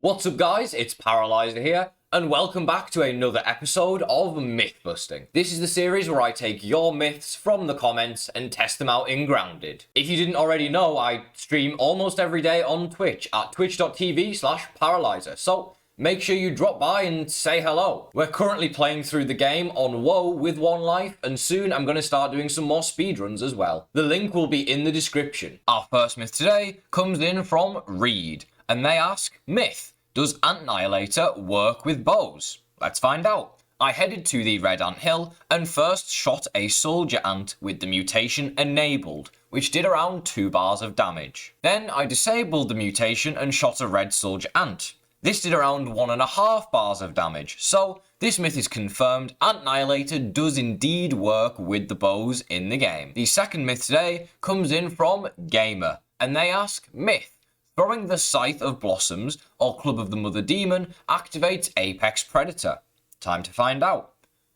What's up guys, it's Paraly5er here, and welcome back to another episode of Mythbusting. This is the series where I take your myths from the comments and test them out in Grounded. If you didn't already know, I stream almost every day on Twitch at twitch.tv/Paraly5er, so make sure you drop by and say hello. We're currently playing through the game on WoW with 1 life, and soon I'm going to start doing some more speedruns as well. The link will be in the description. Our first myth today comes in from Reed, and they ask, Myth, does Annihilator work with bows? Let's find out. I headed to the Red Ant Hill and first shot a soldier ant with the mutation enabled, which did around 2 bars of damage. Then I disabled the mutation and shot a red soldier ant. This did around 1.5 bars of damage, so this myth is confirmed. Annihilator does indeed work with the bows in the game. The second myth today comes in from Gamer, and they ask, Myth, throwing the Scythe of Blossoms or Club of the Mother Demon activates Apex Predator. Time to find out.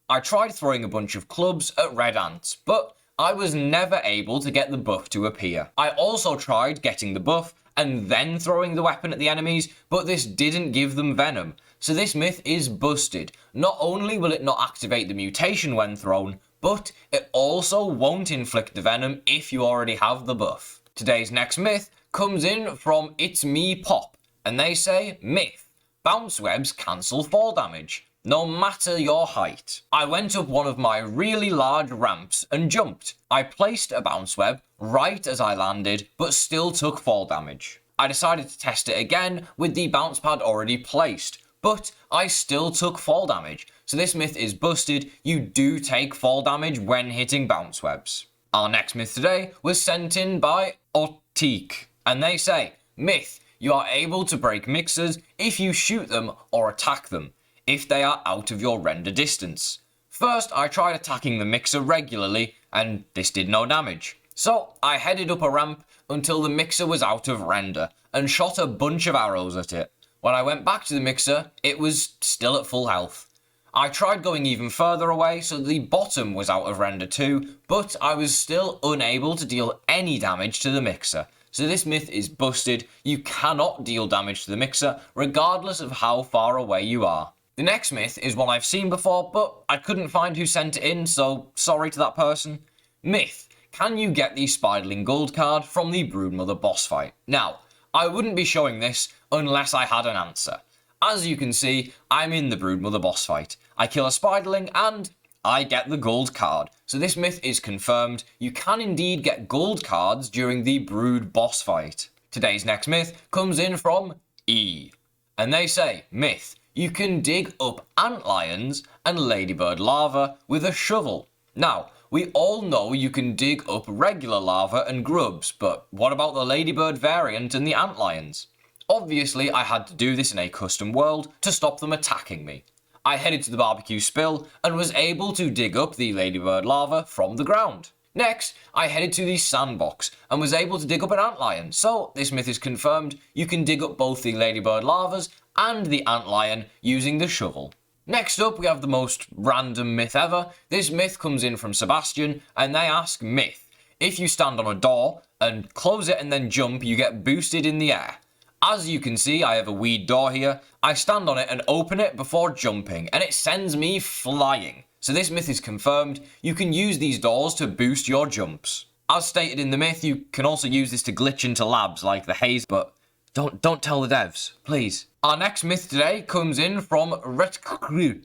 I tried throwing a bunch of clubs at red ants, but I was never able to get the buff to appear. I also tried getting the buff and then throwing the weapon at the enemies, but this didn't give them venom. So this myth is busted. Not only will it not activate the mutation when thrown, but it also won't inflict the venom if you already have the buff. Today's next myth comes in from It's Me Pop, and they say, Myth, bounce webs cancel fall damage, no matter your height. I went up one of my really large ramps and jumped. I placed a bounce web right as I landed, but still took fall damage. I decided to test it again with the bounce pad already placed, but I still took fall damage. So this myth is busted. You do take fall damage when hitting bounce webs. Our next myth today was sent in by Otik, and they say, Myth, you are able to break mixers if you shoot them or attack them, if they are out of your render distance. First, I tried attacking the mixer regularly, and this did no damage. So, I headed up a ramp until the mixer was out of render, and shot a bunch of arrows at it. When I went back to the mixer, it was still at full health. I tried going even further away so the bottom was out of render too, but I was still unable to deal any damage to the mixer. So this myth is busted. You cannot deal damage to the mixer, regardless of how far away you are. The next myth is one I've seen before, but I couldn't find who sent it in, so sorry to that person. Myth, can you get the Spiderling gold card from the Broodmother boss fight? Now, I wouldn't be showing this unless I had an answer. As you can see, I'm in the Broodmother boss fight. I kill a Spiderling and I get the gold card. So this myth is confirmed. You can indeed get gold cards during the Brood boss fight. Today's next myth comes in from E, and they say, Myth, you can dig up antlions and ladybird larvae with a shovel. Now, we all know you can dig up regular larvae and grubs, but what about the ladybird variant and the antlions? Obviously, I had to do this in a custom world to stop them attacking me. I headed to the barbecue spill and was able to dig up the ladybird larva from the ground. Next, I headed to the sandbox and was able to dig up an antlion. So this myth is confirmed. You can dig up both the ladybird larvas and the antlion using the shovel. Next up, we have the most random myth ever. This myth comes in from Sebastian, and they ask, Myth, if you stand on a door and close it and then jump, you get boosted in the air. As you can see, I have a weed door here. I stand on it and open it before jumping, and it sends me flying. So this myth is confirmed. You can use these doors to boost your jumps. As stated in the myth, you can also use this to glitch into labs like the haze, but don't tell the devs, please. Our next myth today comes in from Retkru,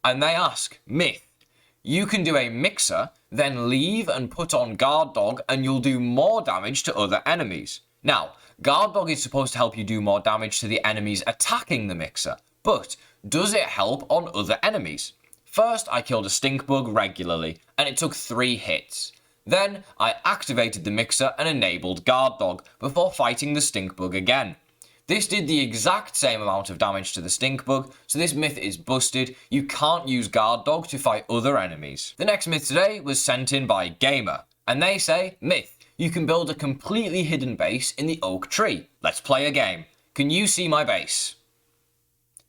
and they ask, Myth, you can do a mixer, then leave and put on guard dog, and you'll do more damage to other enemies. Now, guard dog is supposed to help you do more damage to the enemies attacking the mixer, but does it help on other enemies? First, I killed a stink bug regularly, and it took 3 hits. Then, I activated the mixer and enabled guard dog before fighting the stink bug again. This did the exact same amount of damage to the stink bug, so this myth is busted. You can't use guard dog to fight other enemies. The next myth today was sent in by Gamer, and they say, Myth, you can build a completely hidden base in the oak tree. Let's play a game. Can you see my base?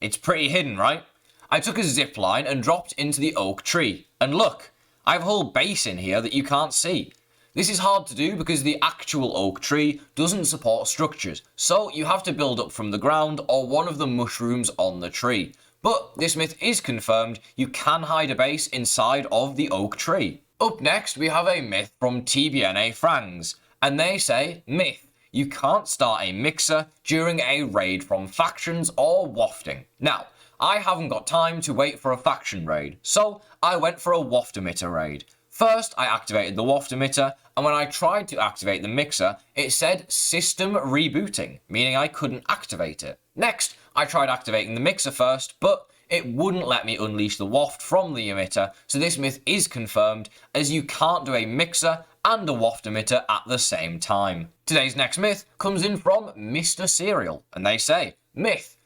It's pretty hidden, right? I took a zipline and dropped into the oak tree. And look, I have a whole base in here that you can't see. This is hard to do because the actual oak tree doesn't support structures, so you have to build up from the ground or one of the mushrooms on the tree. But this myth is confirmed, you can hide a base inside of the oak tree. Up next, we have a myth from TBNA Frangs, and they say, myth, you can't start a mixer during a raid from factions or wafting. Now, I haven't got time to wait for a faction raid, so I went for a waft emitter raid. First, I activated the waft emitter, and when I tried to activate the mixer, it said system rebooting, meaning I couldn't activate it. Next, I tried activating the mixer first, but it wouldn't let me unleash the waft from the emitter, so this myth is confirmed, as you can't do a mixer and a waft emitter at the same time. Today's next myth comes in from Mr. Cereal, and they say, myth,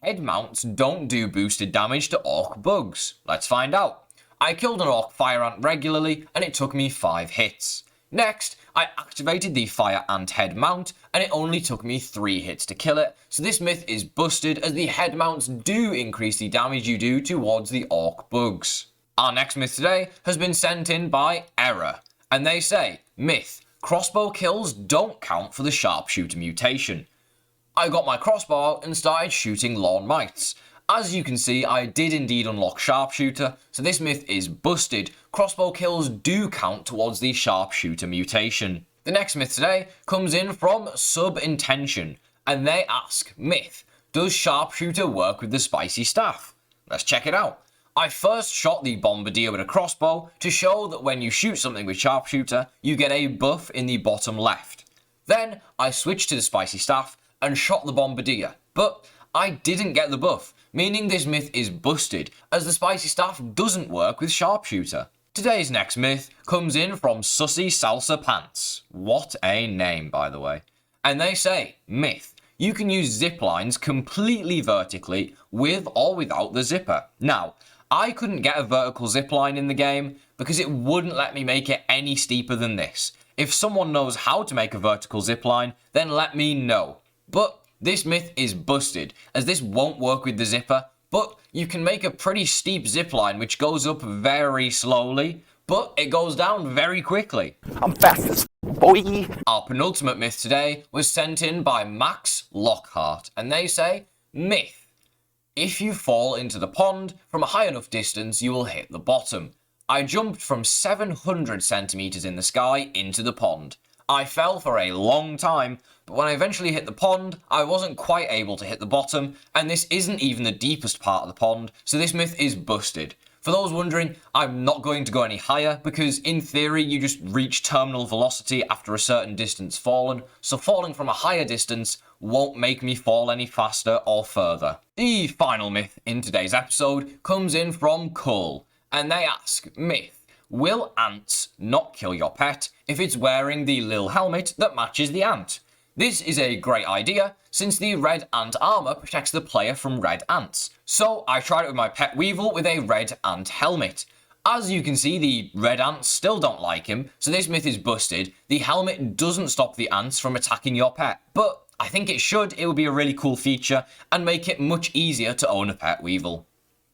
head mounts don't do boosted damage to orc bugs. Let's find out. I killed an orc fire ant regularly, and it took me 5 hits. Next, I activated the fire ant head mount, and it only took me 3 hits to kill it, so this myth is busted as the head mounts do increase the damage you do towards the orc bugs. Our next myth today has been sent in by Error, and they say, myth, crossbow kills don't count for the sharpshooter mutation. I got my crossbow out and started shooting lawn mites. As you can see, I did indeed unlock Sharpshooter, so this myth is busted. Crossbow kills do count towards the Sharpshooter mutation. The next myth today comes in from Subintention, and they ask, myth, does Sharpshooter work with the spicy staff? Let's check it out. I first shot the Bombardier with a crossbow to show that when you shoot something with Sharpshooter, you get a buff in the bottom left. Then I switched to the spicy staff and shot the Bombardier, but I didn't get the buff, meaning this myth is busted, as the spicy staff doesn't work with Sharpshooter. Today's next myth comes in from Sussy Salsa Pants. What a name, by the way. And they say, myth, you can use zip lines completely vertically with or without the zipper. Now, I couldn't get a vertical zip line in the game because it wouldn't let me make it any steeper than this. If someone knows how to make a vertical zip line, then let me know. But this myth is busted, as this won't work with the zipper, but you can make a pretty steep zipline which goes up very slowly, but it goes down very quickly. I'm fast, boy. Our penultimate myth today was sent in by Max Lockhart, and they say, myth, if you fall into the pond from a high enough distance, you will hit the bottom. I jumped from 700 centimeters in the sky into the pond. I fell for a long time, but when I eventually hit the pond, I wasn't quite able to hit the bottom, and this isn't even the deepest part of the pond, so this myth is busted. For those wondering, I'm not going to go any higher, because in theory you just reach terminal velocity after a certain distance fallen, so falling from a higher distance won't make me fall any faster or further. The final myth in today's episode comes in from Cole, and they ask, myth, will ants not kill your pet if it's wearing the lil helmet that matches the ant? This is a great idea, since the red ant armor protects the player from red ants. So I tried it with my pet weevil with a red ant helmet. As you can see, the red ants still don't like him, so this myth is busted. The helmet doesn't stop the ants from attacking your pet, but I think it should. It would be a really cool feature and make it much easier to own a pet weevil.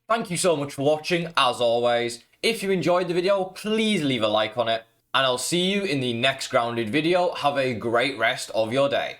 Thank you so much for watching, as always. If you enjoyed the video, please leave a like on it, and I'll see you in the next Grounded video. Have a great rest of your day.